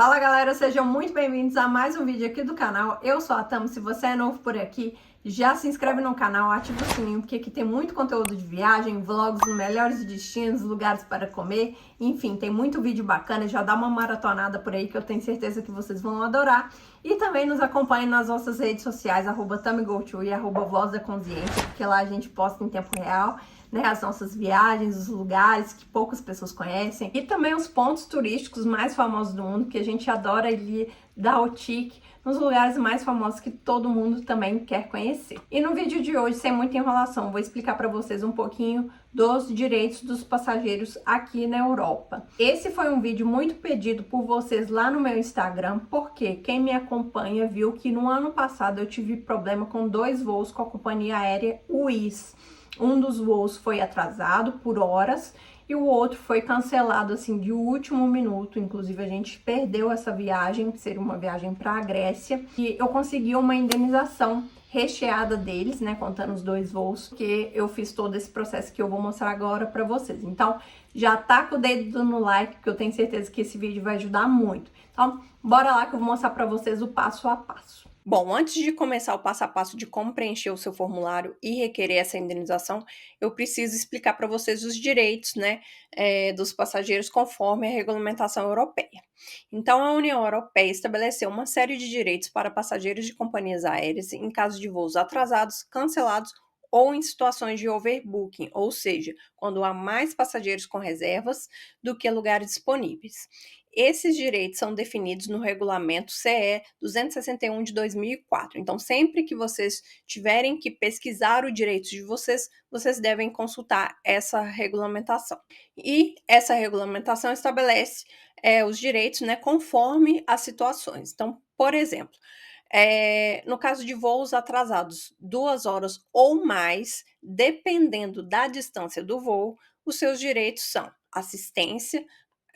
Fala galera, sejam muito bem-vindos a mais um vídeo aqui do canal. Eu sou a Tam, se você é novo por aqui, já se inscreve no canal, ativa o sininho, porque aqui tem muito conteúdo de viagem, vlogs, melhores destinos, lugares para comer, enfim, tem muito vídeo bacana, já dá uma maratonada por aí que eu tenho certeza que vocês vão adorar. E também nos acompanhe nas nossas redes sociais, @TamiGoTo e @Voz da Consciência, porque lá a gente posta em tempo real, né, as nossas viagens, os lugares que poucas pessoas conhecem e também os pontos turísticos mais famosos do mundo, que a gente adora ir dar o tique nos lugares mais famosos que todo mundo também quer conhecer. E no vídeo de hoje, sem muita enrolação, vou explicar para vocês um pouquinho dos direitos dos passageiros aqui na Europa. Esse foi um vídeo muito pedido por vocês lá no meu Instagram, porque quem me acompanha viu que no ano passado eu tive problema com 2 voos com a companhia aérea Wizz. Um dos voos foi atrasado por horas e o outro foi cancelado assim de último minuto. Inclusive a gente perdeu essa viagem, que seria uma viagem para a Grécia, e eu consegui uma indenização recheada deles, né, contando os 2 voos, que eu fiz todo esse processo que eu vou mostrar agora para vocês. Então, já taca o dedo no like, que eu tenho certeza que esse vídeo vai ajudar muito. Então, bora lá que eu vou mostrar para vocês o passo a passo. Bom, antes de começar o passo a passo de como preencher o seu formulário e requerer essa indenização, eu preciso explicar para vocês os direitos, né, dos passageiros conforme a regulamentação europeia. Então, a União Europeia estabeleceu uma série de direitos para passageiros de companhias aéreas em caso de voos atrasados, cancelados ou em situações de overbooking, ou seja, quando há mais passageiros com reservas do que lugares disponíveis. Esses direitos são definidos no regulamento CE 261 de 2004. Então, sempre que vocês tiverem que pesquisar o direito de vocês, vocês devem consultar essa regulamentação. E essa regulamentação estabelece os direitos, né, conforme as situações. Então, por exemplo, no caso de voos atrasados 2 horas ou mais, dependendo da distância do voo, os seus direitos são assistência,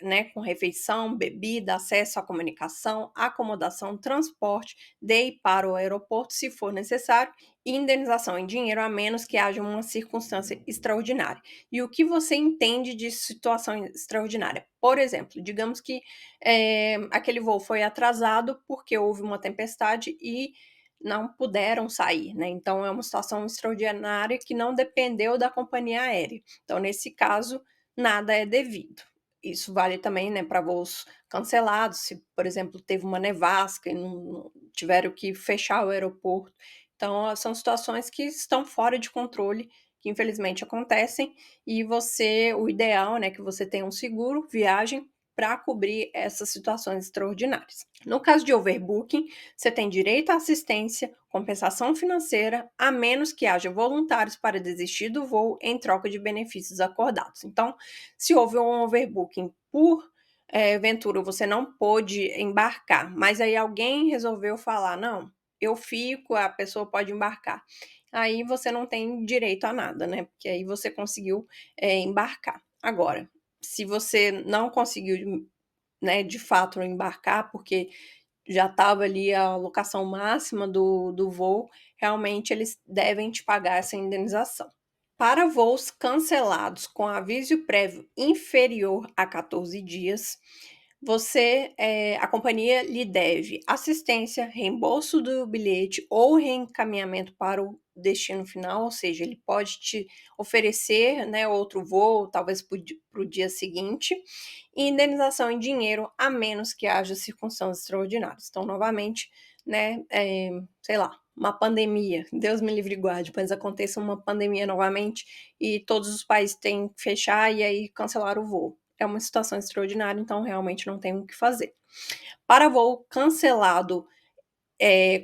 né, com refeição, bebida, acesso à comunicação, acomodação, transporte de e para o aeroporto, se for necessário, e indenização em dinheiro, a menos que haja uma circunstância extraordinária. E o que você entende de situação extraordinária? Por exemplo, digamos que aquele voo foi atrasado porque houve uma tempestade e não puderam sair, né? Então é uma situação extraordinária que não dependeu da companhia aérea. Então, nesse caso, nada é devido. Isso vale também, né, para voos cancelados, se, por exemplo, teve uma nevasca e não tiveram que fechar o aeroporto. Então, são situações que estão fora de controle, que infelizmente acontecem, e o ideal, né, que você tenha um seguro viagem para cobrir essas situações extraordinárias. No caso de overbooking, você tem direito à assistência, compensação financeira, a menos que haja voluntários para desistir do voo em troca de benefícios acordados. Então, se houve um overbooking por ventura, você não pôde embarcar, mas aí alguém resolveu falar, não, eu fico, a pessoa pode embarcar. Aí você não tem direito a nada, né? Porque aí você conseguiu embarcar. Agora, se você não conseguiu, né, de fato embarcar, porque já estava ali a locação máxima do voo, realmente eles devem te pagar essa indenização. Para voos cancelados com aviso prévio inferior a 14 dias, a companhia lhe deve assistência, reembolso do bilhete ou reencaminhamento para o destino final, ou seja, ele pode te oferecer, né, outro voo, talvez para o dia seguinte, e indenização em dinheiro, a menos que haja circunstâncias extraordinárias. Então, novamente, né, sei lá, uma pandemia, Deus me livre e guarde, mas aconteça uma pandemia novamente e todos os países têm que fechar e aí cancelar o voo. É uma situação extraordinária, então realmente não tem o que fazer. Para voo cancelado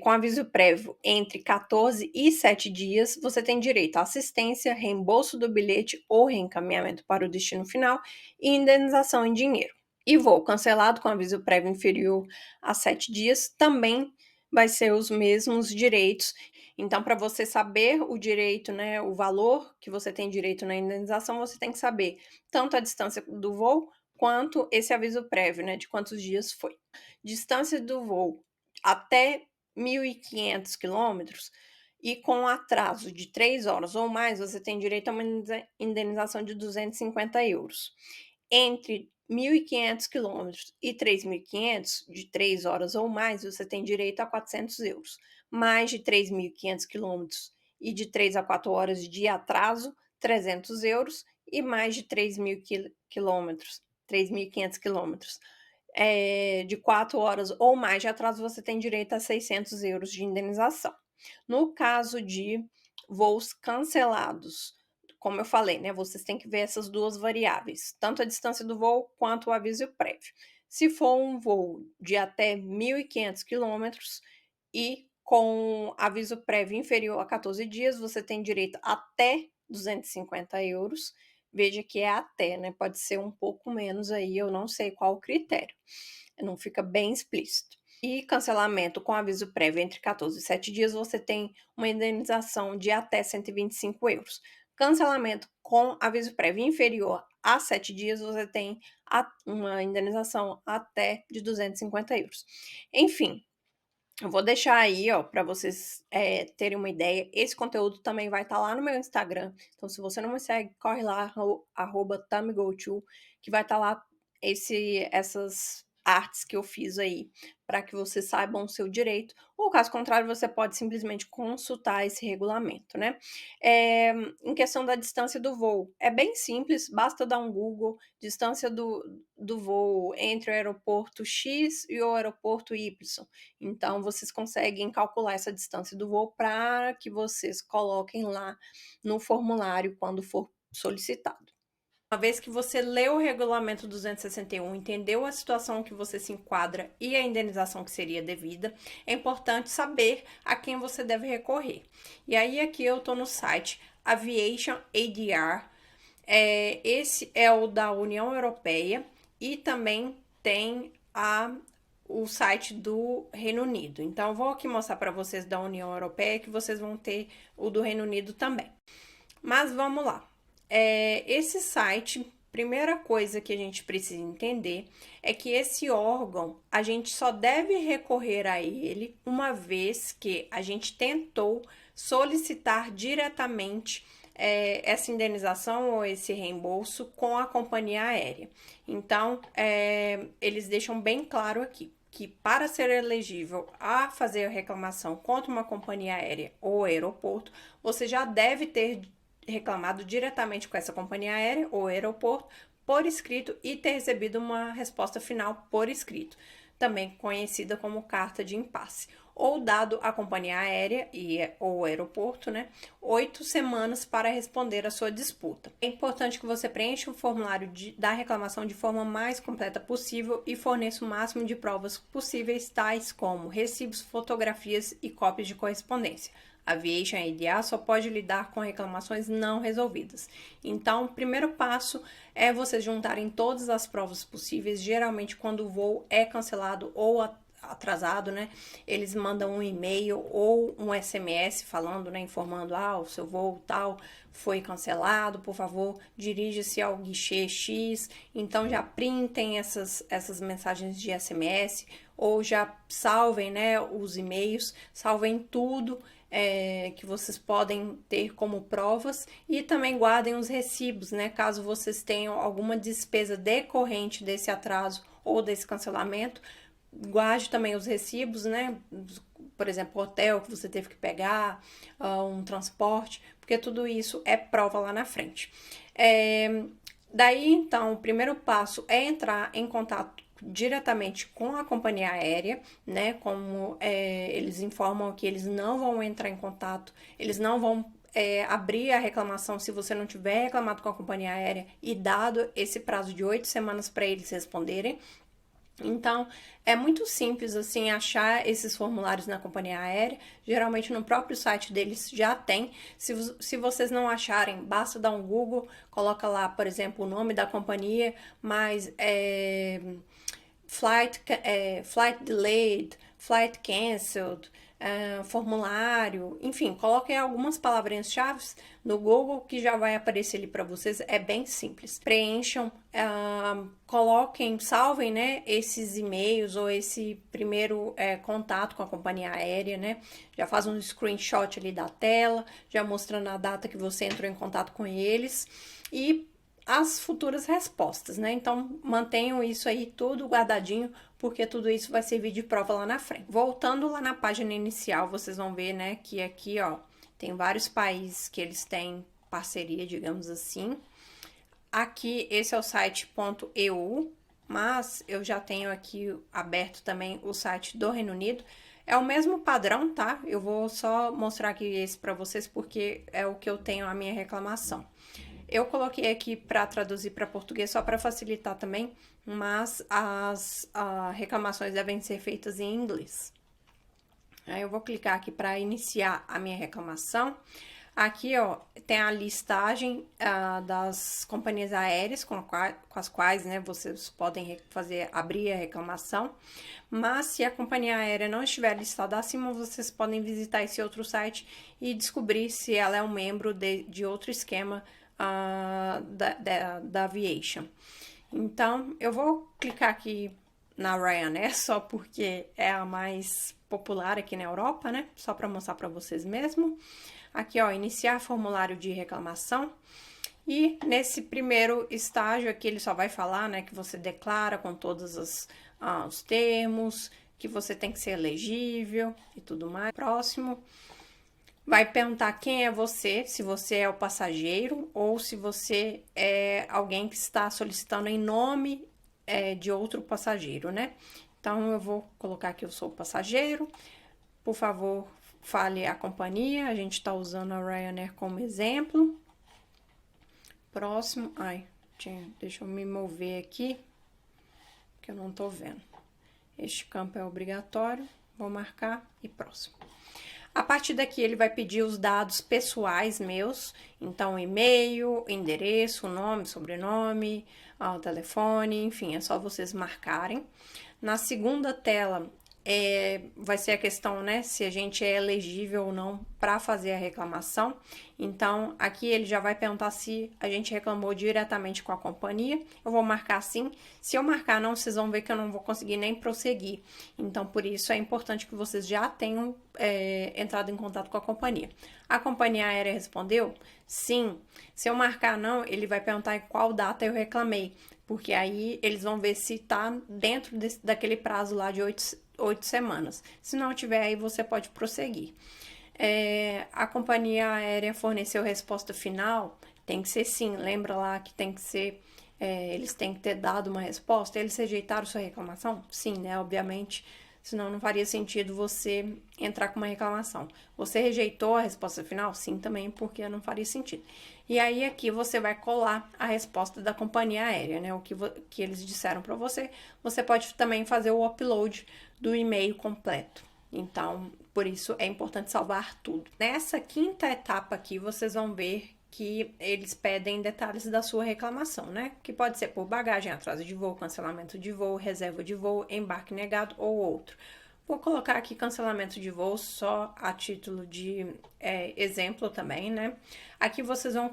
com aviso prévio entre 14 e 7 dias, você tem direito à assistência, reembolso do bilhete ou reencaminhamento para o destino final e indenização em dinheiro. E voo cancelado com aviso prévio inferior a 7 dias também vai ser os mesmos direitos. Então, para você saber o direito, né, o valor que você tem direito na indenização, você tem que saber tanto a distância do voo quanto esse aviso prévio, né, de quantos dias foi. Distância do voo até 1.500 quilômetros e com atraso de 3 horas ou mais, você tem direito a uma indenização de 250 euros. Entre 1.500 quilômetros e 3.500, de 3 horas ou mais, você tem direito a 400 euros. Mais de 3.500 quilômetros e de 3 a 4 horas de atraso, 300 euros. E mais de 3.000 quilômetros, 3.500 quilômetros, de 4 horas ou mais de atraso, você tem direito a 600 euros de indenização. No caso de voos cancelados, como eu falei, né, vocês têm que ver essas duas variáveis, tanto a distância do voo quanto o aviso prévio. Se for um voo de até 1.500 quilômetros e com aviso prévio inferior a 14 dias, você tem direito até 250 euros. Veja que é até, né? Pode ser um pouco menos aí, eu não sei qual o critério. Não fica bem explícito. E cancelamento com aviso prévio entre 14 e 7 dias, você tem uma indenização de até 125 euros. Cancelamento com aviso prévio inferior a 7 dias, você tem uma indenização até de 250 euros. Enfim, eu vou deixar aí, ó, para vocês terem uma ideia. Esse conteúdo também vai estar lá no meu Instagram. Então, se você não me segue, corre lá, @tamigotoo, que vai estar lá essas artes que eu fiz aí, para que vocês saibam o seu direito. Ou, caso contrário, você pode simplesmente consultar esse regulamento, né? Em questão da distância do voo, é bem simples, basta dar um Google, distância do voo entre o aeroporto X e o aeroporto Y. Então, vocês conseguem calcular essa distância do voo para que vocês coloquem lá no formulário quando for solicitado. Uma vez que você leu o regulamento 261, entendeu a situação que você se enquadra e a indenização que seria devida, é importante saber a quem você deve recorrer. E aí aqui eu estou no site Aviation ADR, esse é o da União Europeia e também tem o site do Reino Unido. Então, eu vou aqui mostrar para vocês da União Europeia, que vocês vão ter o do Reino Unido também. Mas vamos lá. Esse site, primeira coisa que a gente precisa entender é que esse órgão, a gente só deve recorrer a ele uma vez que a gente tentou solicitar diretamente essa indenização ou esse reembolso com a companhia aérea. Então, eles deixam bem claro aqui que para ser elegível a fazer a reclamação contra uma companhia aérea ou aeroporto, você já deve ter reclamado diretamente com essa companhia aérea ou aeroporto por escrito e ter recebido uma resposta final por escrito, também conhecida como carta de impasse, ou dado à companhia aérea ou aeroporto, né, 8 semanas para responder a sua disputa. É importante que você preencha o formulário da reclamação de forma mais completa possível e forneça o máximo de provas possíveis, tais como recibos, fotografias e cópias de correspondência. A Aviation ADR só pode lidar com reclamações não resolvidas. Então, o primeiro passo é vocês juntarem todas as provas possíveis. Geralmente, quando o voo é cancelado ou atrasado, né, eles mandam um e-mail ou um SMS falando, né, informando, o seu voo tal foi cancelado, por favor, dirija-se ao guichê X. Então, já printem essas mensagens de SMS ou já salvem, né, os e-mails, salvem tudo que vocês podem ter como provas e também guardem os recibos, né? Caso vocês tenham alguma despesa decorrente desse atraso ou desse cancelamento, guarde também os recibos, né? Por exemplo, hotel que você teve que pegar, um transporte, porque tudo isso é prova lá na frente. Daí, então, o primeiro passo é entrar em contato diretamente com a companhia aérea, né? Como eles informam que eles não vão entrar em contato, eles não vão abrir a reclamação se você não tiver reclamado com a companhia aérea e dado esse prazo de 8 semanas para eles responderem. Então, é muito simples, assim, achar esses formulários na companhia aérea. Geralmente, no próprio site deles já tem. Se vocês não acharem, basta dar um Google, coloca lá, por exemplo, o nome da companhia, mas flight delayed, flight cancelled, formulário, enfim, coloquem algumas palavrinhas-chave no Google que já vai aparecer ali para vocês, é bem simples. Preencham, coloquem, salvem, né, esses e-mails ou esse primeiro contato com a companhia aérea, né, já faz um screenshot ali da tela, já mostrando a data que você entrou em contato com eles e as futuras respostas, né? Então, mantenham isso aí tudo guardadinho, porque tudo isso vai servir de prova lá na frente. Voltando lá na página inicial, vocês vão ver, né, que aqui, ó, tem vários países que eles têm parceria, digamos assim. Aqui, esse é o site .eu, mas eu já tenho aqui aberto também o site do Reino Unido. É o mesmo padrão, tá? Eu vou só mostrar aqui esse para vocês, porque é o que eu tenho a minha reclamação. Eu coloquei aqui para traduzir para português só para facilitar também, mas as reclamações devem ser feitas em inglês. Aí eu vou clicar aqui para iniciar a minha reclamação. Aqui, ó, tem a listagem das companhias aéreas com as quais, né, vocês podem abrir a reclamação. Mas se a companhia aérea não estiver listada acima, vocês podem visitar esse outro site e descobrir se ela é um membro de outro esquema da Aviation. Então, eu vou clicar aqui na Ryanair, só porque é a mais popular aqui na Europa, né? Só para mostrar para vocês mesmo. Aqui, ó, iniciar formulário de reclamação. E nesse primeiro estágio aqui, ele só vai falar, né, que você declara com todos os termos, que você tem que ser elegível e tudo mais. Próximo. Vai perguntar quem é você, se você é o passageiro ou se você é alguém que está solicitando em nome de outro passageiro, né? Então, eu vou colocar aqui, eu sou o passageiro. Por favor, fale a companhia. A gente está usando a Ryanair como exemplo. Próximo. Deixa eu me mover aqui, que eu não tô vendo. Este campo é obrigatório. Vou marcar e próximo. A partir daqui, ele vai pedir os dados pessoais meus, então e-mail, endereço, nome, sobrenome, telefone, enfim, é só vocês marcarem. Na segunda tela, vai ser a questão, né, se a gente é elegível ou não para fazer a reclamação. Então, aqui ele já vai perguntar se a gente reclamou diretamente com a companhia. Eu vou marcar sim. Se eu marcar não, vocês vão ver que eu não vou conseguir nem prosseguir. Então, por isso é importante que vocês já tenham entrado em contato com a companhia. A companhia aérea respondeu? Sim. Se eu marcar não, ele vai perguntar em qual data eu reclamei, porque aí eles vão ver se está dentro daquele prazo lá de 8 semanas. Se não tiver, aí você pode prosseguir. A companhia aérea forneceu resposta final? Tem que ser sim. Lembra lá que tem que ser... eles têm que ter dado uma resposta? Eles rejeitaram sua reclamação? Sim, né? Obviamente, senão não faria sentido você entrar com uma reclamação. Você rejeitou a resposta final? Sim, também, porque não faria sentido. E aí, aqui você vai colar a resposta da companhia aérea, né? O que eles disseram para você. Você pode também fazer o upload do e-mail completo. Então, por isso é importante salvar tudo. Nessa quinta etapa aqui, vocês vão ver que eles pedem detalhes da sua reclamação, né? Que pode ser por bagagem, atraso de voo, cancelamento de voo, reserva de voo, embarque negado ou outro. Vou colocar aqui cancelamento de voo só a título de exemplo também, né? Aqui vocês vão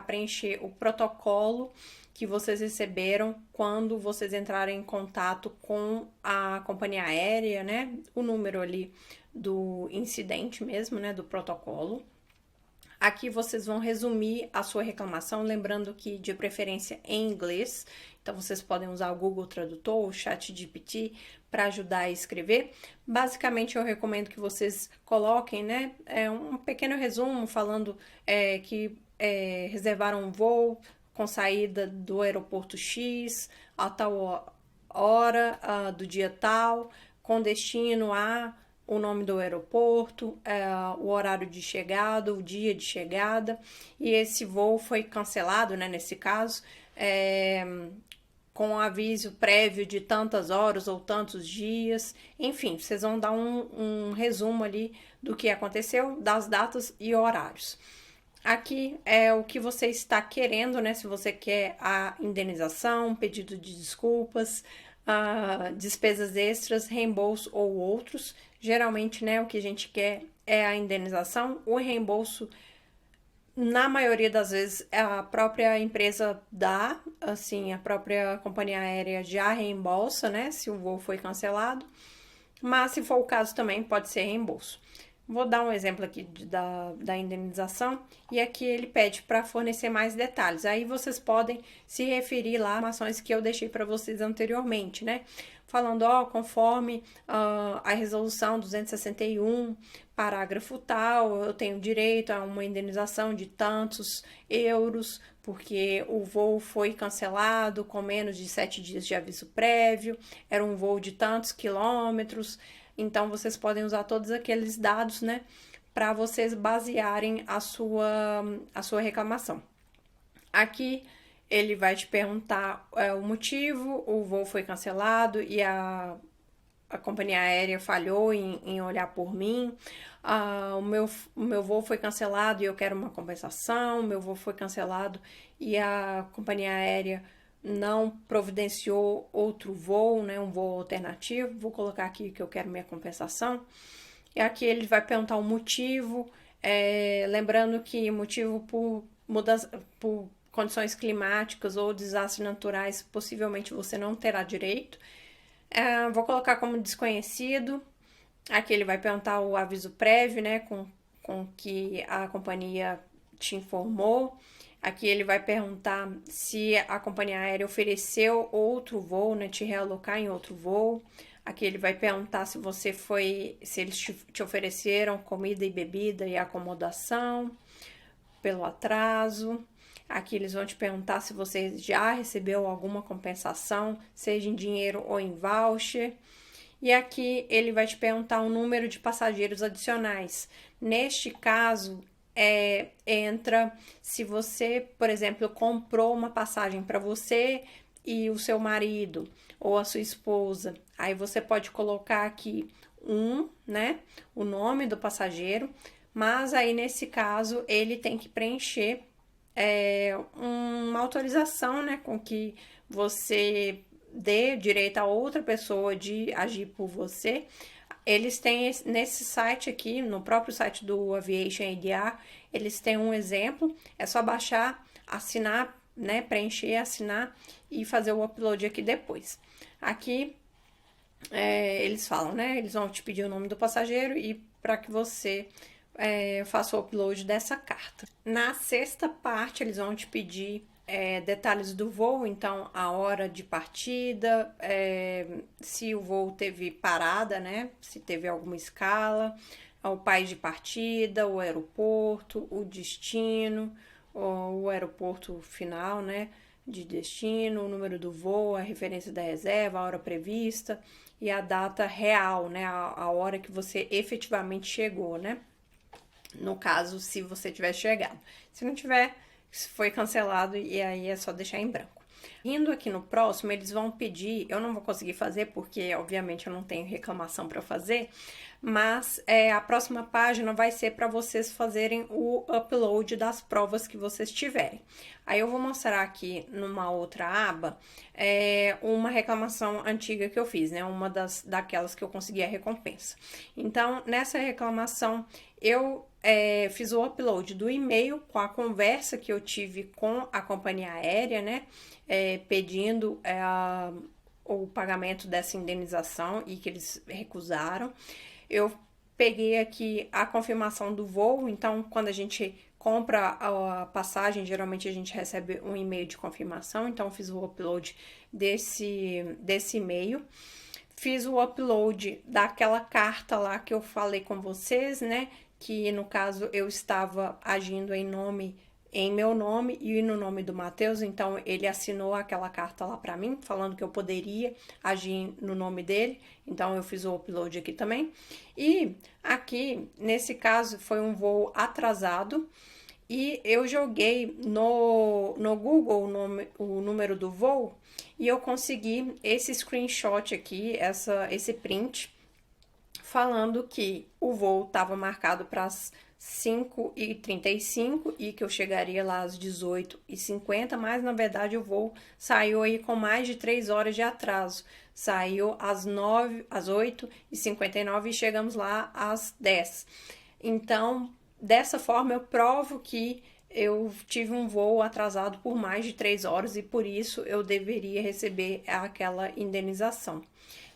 preencher o protocolo que vocês receberam quando vocês entrarem em contato com a companhia aérea, né? O número ali do incidente mesmo, né? Do protocolo. Aqui vocês vão resumir a sua reclamação, lembrando que de preferência em inglês. Então, vocês podem usar o Google Tradutor, o ChatGPT para ajudar a escrever. Basicamente, eu recomendo que vocês coloquem, né, um pequeno resumo falando que reservaram um voo com saída do aeroporto X a tal hora do dia tal, com destino a o nome do aeroporto, o horário de chegada, o dia de chegada, e esse voo foi cancelado, né, nesse caso, com aviso prévio de tantas horas ou tantos dias. Enfim, vocês vão dar um resumo ali do que aconteceu, das datas e horários. Aqui é o que você está querendo, né? Se você quer a indenização, pedido de desculpas, despesas extras, reembolso ou outros. Geralmente, né, o que a gente quer é a indenização. O reembolso, na maioria das vezes, a própria empresa dá, assim, a própria companhia aérea já reembolsa, né, se o voo foi cancelado. Mas, se for o caso também, pode ser reembolso. Vou dar um exemplo aqui da indenização, e aqui ele pede para fornecer mais detalhes. Aí vocês podem se referir lá às informações que eu deixei para vocês anteriormente, né? Falando, ó, conforme a resolução 261, parágrafo tal, eu tenho direito a uma indenização de tantos euros, porque o voo foi cancelado com menos de 7 dias de aviso prévio, era um voo de tantos quilômetros. Então, vocês podem usar todos aqueles dados, né, para vocês basearem a sua reclamação. Aqui, ele vai te perguntar o motivo, o voo foi cancelado e a companhia aérea falhou em olhar por mim, o meu voo foi cancelado e eu quero uma compensação, o meu voo foi cancelado e a companhia aérea não providenciou outro voo, né, um voo alternativo. Vou colocar aqui que eu quero minha compensação. E aqui ele vai perguntar o motivo, lembrando que motivo por condições climáticas ou desastres naturais, possivelmente você não terá direito. Vou colocar como desconhecido. Aqui ele vai perguntar o aviso prévio, né, com que a companhia te informou. Aqui ele vai perguntar se a companhia aérea ofereceu outro voo, né, te realocar em outro voo. Aqui ele vai perguntar se eles te ofereceram comida e bebida e acomodação pelo atraso. Aqui eles vão te perguntar se você já recebeu alguma compensação, seja em dinheiro ou em voucher. E aqui ele vai te perguntar o número de passageiros adicionais. Neste caso, entra se você, por exemplo, comprou uma passagem para você e o seu marido ou a sua esposa. Aí você pode colocar aqui né, o nome do passageiro, mas aí nesse caso ele tem que preencher uma autorização, né, com que você dê direito a outra pessoa de agir por você. Eles têm nesse site aqui, no próprio site do Aviation ADR, eles têm um exemplo, é só baixar, assinar, né, preencher, assinar e fazer o upload aqui depois. Aqui eles falam, né, eles vão te pedir o nome do passageiro e para que você faça o upload dessa carta. Na sexta parte, eles vão te pedir detalhes do voo, então a hora de partida, se o voo teve parada, né? Se teve alguma escala, o país de partida, o aeroporto, o destino, o aeroporto final, né? De destino, o número do voo, a referência da reserva, a hora prevista e a data real, né? A hora que você efetivamente chegou, né? No caso, se você tiver chegado. Se não tiver, foi cancelado e aí é só deixar em branco. Indo aqui no próximo, eles vão pedir, eu não vou conseguir fazer porque obviamente eu não tenho reclamação para fazer, mas a próxima página vai ser para vocês fazerem o upload das provas que vocês tiverem. Aí eu vou mostrar aqui numa outra aba uma reclamação antiga que eu fiz, né? Uma daquelas que eu consegui a recompensa. Então, nessa reclamação, eu fiz o upload do e-mail com a conversa que eu tive com a companhia aérea, né? Pedindo o pagamento dessa indenização e que eles recusaram. Eu peguei aqui a confirmação do voo, então quando a gente compra a passagem, geralmente a gente recebe um e-mail de confirmação, então fiz o upload desse e-mail. Fiz o upload daquela carta lá que eu falei com vocês, né? Que no caso eu estava agindo em meu nome e no nome do Matheus, então ele assinou aquela carta lá para mim, falando que eu poderia agir no nome dele, então eu fiz o upload aqui também. E aqui, nesse caso, foi um voo atrasado e eu joguei no Google o número do voo e eu consegui esse screenshot aqui, esse print, falando que o voo estava marcado para as 5h35 e que eu chegaria lá às 18h50, mas na verdade o voo saiu aí com mais de 3 horas de atraso. Saiu às 8h59 e chegamos lá às 10. Então, dessa forma eu provo que eu tive um voo atrasado por mais de 3 horas e por isso eu deveria receber aquela indenização.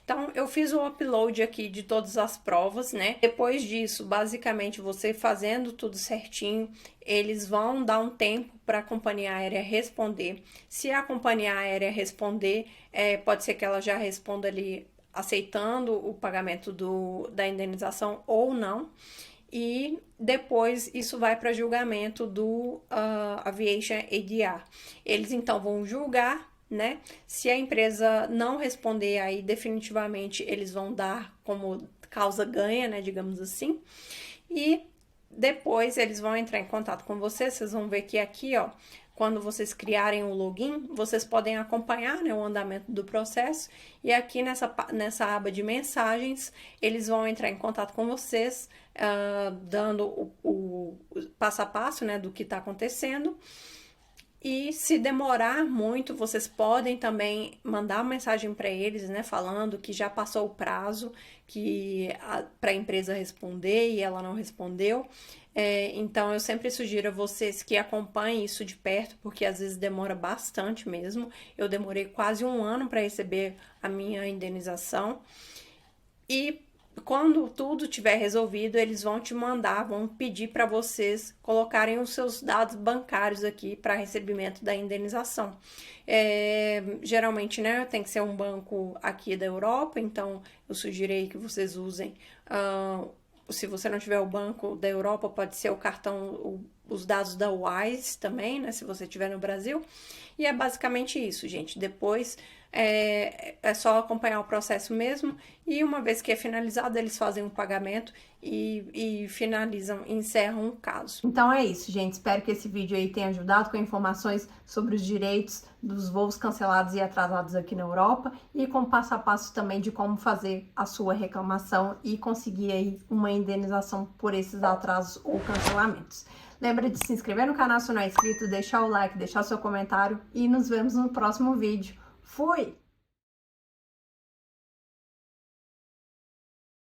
Então, eu fiz o upload aqui de todas as provas, né? Depois disso, basicamente, você fazendo tudo certinho, eles vão dar um tempo para a companhia aérea responder. Se a companhia aérea responder, pode ser que ela já responda ali aceitando o pagamento da indenização ou não. E depois isso vai para julgamento do Aviation ADR. Eles então vão julgar, né? Se a empresa não responder, aí definitivamente eles vão dar como causa ganha, né? Digamos assim. E depois eles vão entrar em contato com vocês vão ver que aqui, ó, quando vocês criarem o login, vocês podem acompanhar, né, o andamento do processo. E aqui nessa aba de mensagens, eles vão entrar em contato com vocês, dando o passo a passo, né, do que está acontecendo. E se demorar muito, vocês podem também mandar uma mensagem para eles, né, falando que já passou o prazo para a empresa responder e ela não respondeu. Então, eu sempre sugiro a vocês que acompanhem isso de perto, porque às vezes demora bastante mesmo. Eu demorei quase 1 ano para receber a minha indenização. E quando tudo tiver resolvido, eles vão te mandar, vão pedir para vocês colocarem os seus dados bancários aqui para recebimento da indenização. Geralmente, né, tem que ser um banco aqui da Europa, então eu sugiro que vocês usem. Se você não tiver o banco da Europa, pode ser o cartão, os dados da Wise também, né, se você estiver no Brasil. E é basicamente isso, gente. Depois é só acompanhar o processo mesmo, e uma vez que é finalizado, eles fazem um pagamento e finalizam, encerram o caso. Então é isso, gente. Espero que esse vídeo aí tenha ajudado com informações sobre os direitos dos voos cancelados e atrasados aqui na Europa, e com passo a passo também de como fazer a sua reclamação e conseguir aí uma indenização por esses atrasos ou cancelamentos. Lembra de se inscrever no canal se não é inscrito, deixar o like, deixar o seu comentário, e nos vemos no próximo vídeo. Fui!